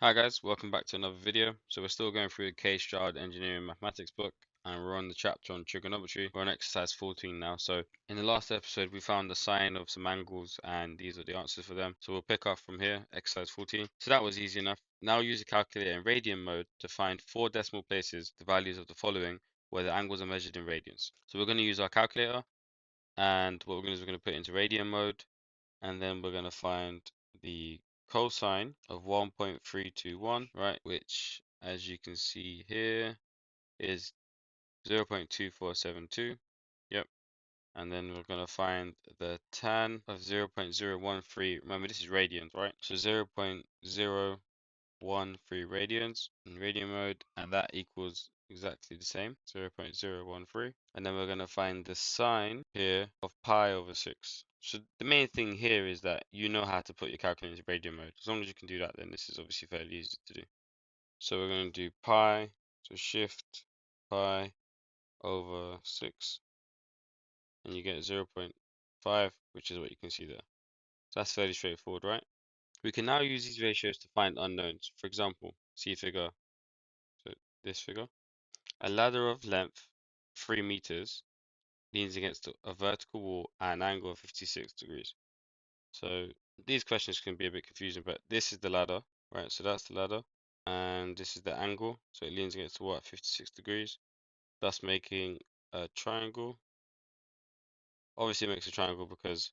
Hi guys, welcome back to another video. So we're still going through the Stroud Engineering Mathematics book, and we're on the chapter on trigonometry. We're on exercise 14 now. So in the last episode we found the sine of some angles and these are the answers for them. So we'll pick up from here, exercise 14. So that was easy enough. Now use a calculator in radian mode to find 4 decimal places the values of the following where the angles are measured in radians. So we're going to use our calculator, and what we're going to do is we're going to put it into radian mode, and then we're going to find the cosine of 1.321, right, which as you can see here is 0.2472. Yep. And then we're going to find the tan of 0.013. Remember, this is radians, right? So 0.013 radians in radian mode, and that equals exactly the same, 0.013. And then we're going to find the sine here of pi over 6. So the main thing here is that you know how to put your calculator into radian mode. As long as you can do that, then this is obviously fairly easy to do. So we're going to do pi, so shift pi over 6, and you get 0.5, which is what you can see there. So that's fairly straightforward, right? We can now use these ratios to find unknowns. For example, see figure, so this figure. A ladder of length 3 meters leans against a vertical wall at an angle of 56 degrees. So these questions can be a bit confusing, but this is the ladder, right? So that's the ladder, and this is the angle. So it leans against the wall at 56 degrees, thus making a triangle. Obviously, it makes a triangle because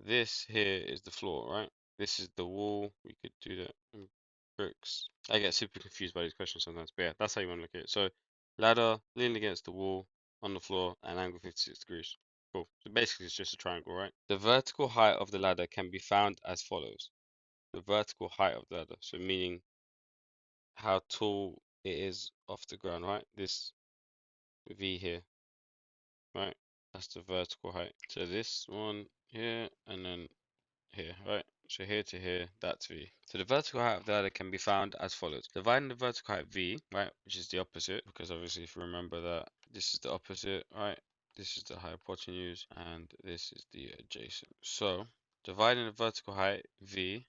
this here is the floor, right? This is the wall. We could do that in bricks. I get super confused by these questions sometimes, but yeah, that's how you want to look at it. So ladder leaning against the wall on the floor at an angle 56 degrees. Cool. So basically it's just a triangle, right? The vertical height of the ladder can be found as follows. The vertical height of the ladder, so meaning how tall it is off the ground, right? This V here, right? That's the vertical height. So this one here and then here, right? So here to here, that's V. So the vertical height of the ladder can be found as follows. Dividing the vertical height V, right, which is the opposite, because obviously if you remember that this is the opposite, right? This is the hypotenuse and this is the adjacent. So dividing the vertical height V,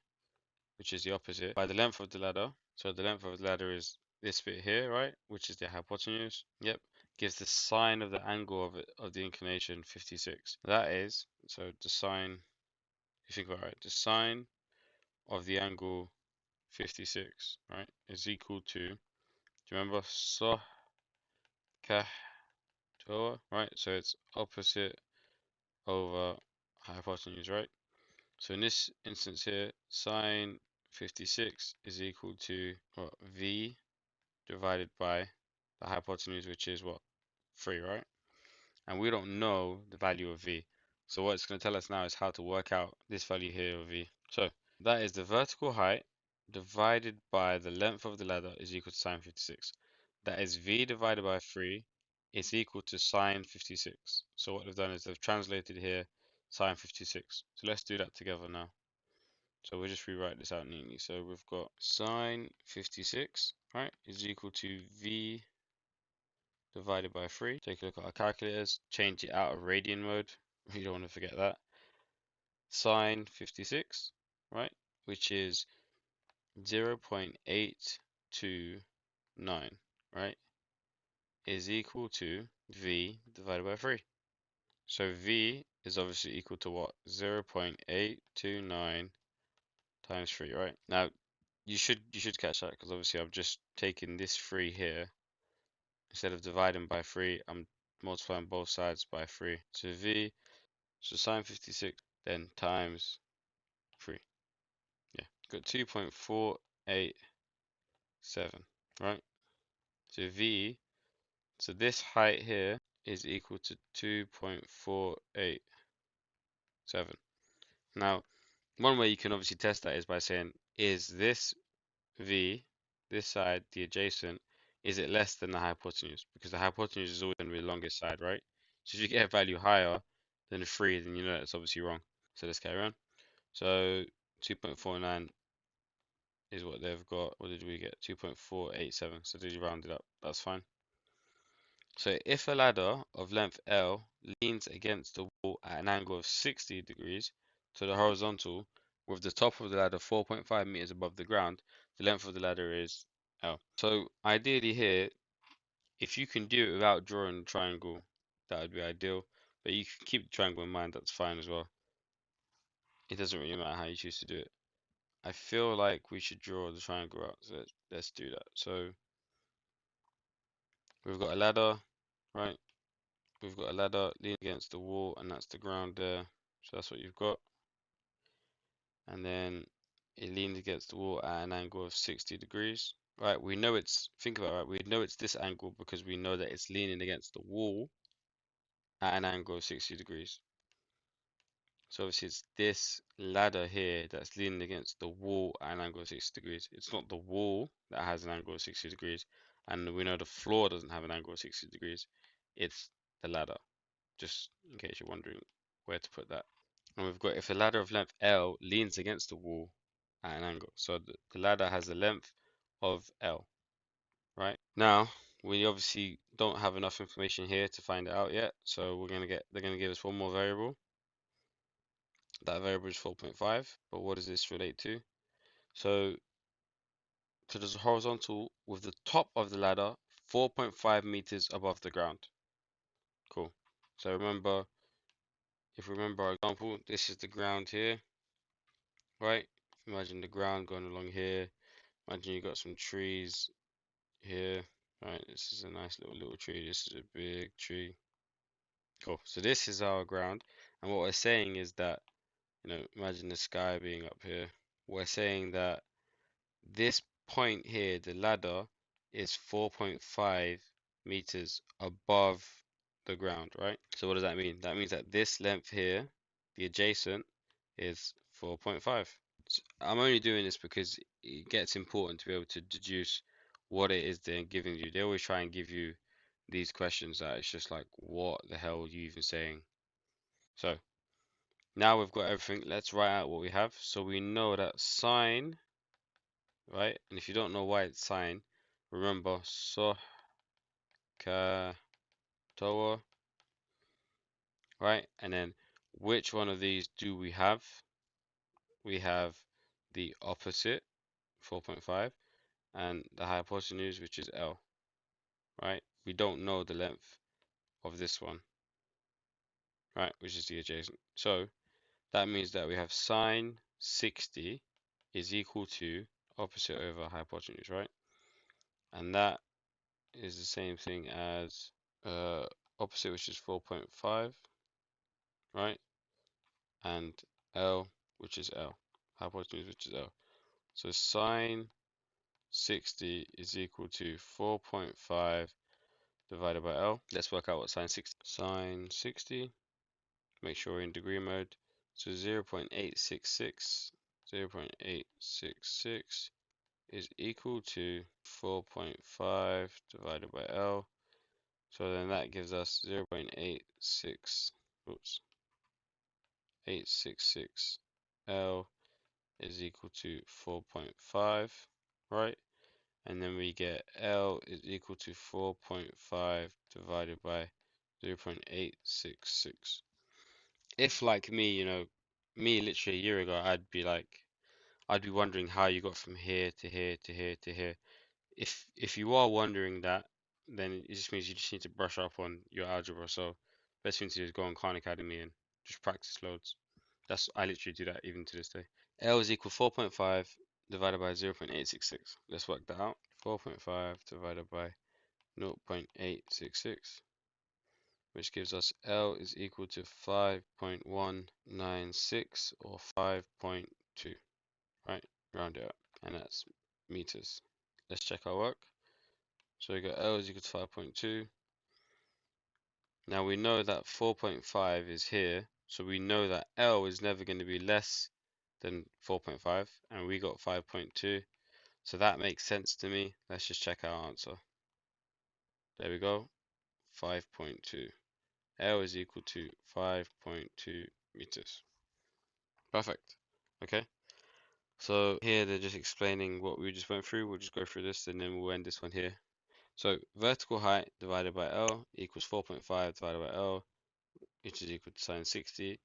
which is the opposite, by the length of the ladder. So the length of the ladder is this bit here, right? Which is the hypotenuse. Yep. Gives the sine of the angle of the inclination 56. That is, so the sine, if you think about it, the sine of the angle 56, right, is equal to, do you remember so kah Toa, right? So it's opposite over hypotenuse, right? So in this instance here, sine 56 is equal to what, V divided by the hypotenuse, which is what, 3, right? And we don't know the value of V. So what it's going to tell us now is how to work out this value here of V. So that is the vertical height divided by the length of the ladder is equal to sine 56. That is V divided by 3 is equal to sine 56. So what they've done is they've translated here sine 56. So let's do that together now. So we'll just rewrite this out neatly. So we've got sine 56, right, is equal to V divided by 3. Take a look at our calculators, change it out of radian mode. You don't want to forget that. Sine 56, right, which is 0.829, right, is equal to V divided by 3. So V is obviously equal to what? 0.829 times 3, right? Now you should catch that because obviously I've just taken this 3 here. Instead of dividing by 3, I'm multiplying both sides by 3. So V, so sine 56 then times 3. Yeah, got 2.487, right? So V, so this height here is equal to 2.487. Now, one way you can obviously test that is by saying, is this V, this side, the adjacent, is it less than the hypotenuse? Because the hypotenuse is always going to be the longest side, right? So if you get a value higher than the 3, then you know it's obviously wrong. So let's carry on. So 2.49 is what they've got. What did we get? 2.487. So did you round it up? That's fine. So if a ladder of length L leans against the wall at an angle of 60 degrees to the horizontal, with the top of the ladder 4.5 meters above the ground, the length of the ladder is L. So ideally here, if you can do it without drawing the triangle, that would be ideal. But you can keep the triangle in mind, that's fine as well. It doesn't really matter how you choose to do it. I feel like we should draw the triangle out, so let's do that. So we've got a ladder, right? We've got a ladder leaning against the wall, and that's the ground there. So that's what you've got. And then it leans against the wall at an angle of 60 degrees. Right, we know it's, think about it, right? We know it's this angle because we know that it's leaning against the wall at an angle of 60 degrees. So obviously it's this ladder here that's leaning against the wall at an angle of 60 degrees. It's not the wall that has an angle of 60 degrees. And we know the floor doesn't have an angle of 60 degrees. It's the ladder, just in case you're wondering where to put that. And we've got if a ladder of length L leans against the wall at an angle. So the ladder has a length of L, right? Now, we obviously don't have enough information here to find it out yet. So they're gonna give us one more variable. That variable is 4.5, but what does this relate to? So there's a horizontal with the top of the ladder 4.5 meters above the ground. Cool. So remember, if we remember our example, this is the ground here, right? Imagine the ground going along here. Imagine you got some trees here, right? This is a nice little tree. This is a big tree. Cool. So this is our ground, and what we're saying is that, imagine the sky being up here. We're saying that this point here, the ladder, is 4.5 meters above the ground, right? So what does that mean? That means that this length here, the adjacent, is 4.5. So I'm only doing this because it gets important to be able to deduce what it is they're giving you. They always try and give you these questions that it's just like, what the hell are you even saying? So now we've got everything. Let's write out what we have. So we know that sine, right? And if you don't know why it's sine, remember so ka toa, right? And then which one of these do we have? We have the opposite, 4.5, and the hypotenuse, which is L, right? We don't know the length of this one, right? Which is the adjacent. So that means that we have sine 60 is equal to opposite over hypotenuse, right? And that is the same thing as opposite, which is 4.5, right? And L, which is L, hypotenuse, which is L. So sine 60 is equal to 4.5 divided by L. Let's work out what sine 60. Sine 60, make sure we're in degree mode. So 0.866, 0.866 is equal to 4.5 divided by L. So then that gives us 0.86, oops, 866 L is equal to 4.5, right? And then we get L is equal to 4.5 divided by 0.866. If like me, me literally a year ago, I'd be wondering how you got from here to here to here to here. If you are wondering that, then it just means you just need to brush up on your algebra. So best thing to do is go on Khan Academy and just practice loads. I literally do that even to this day. L is equal 4.5 divided by 0.866. Let's work that out. 4.5 divided by 0.866, which gives us L is equal to 5.196 or 5.2, right? Round it up, and that's meters. Let's check our work. So we got L is equal to 5.2. Now we know that 4.5 is here, so we know that L is never going to be less than 4.5, and we got 5.2. So that makes sense to me. Let's just check our answer. There we go, 5.2. L is equal to 5.2 meters. Perfect. Okay. So here they're just explaining what we just went through. We'll just go through this and then we'll end this one here. So vertical height divided by L equals 4.5 divided by L, which is equal to sine 60,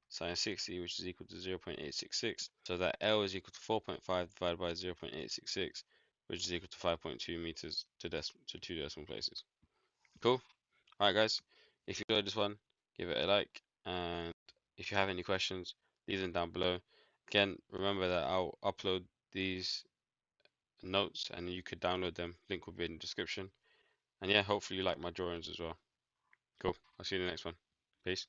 which is equal to 0.866. So that L is equal to 4.5 divided by 0.866. which is equal to 5.2 meters to two decimal places. Cool. All right, guys. If you enjoyed this one, give it a like, and if you have any questions, leave them down below. Again, remember that I'll upload these notes and you could download them. Link will be in the description. And yeah, hopefully you like my drawings as well. Cool. I'll see you in the next one. Peace.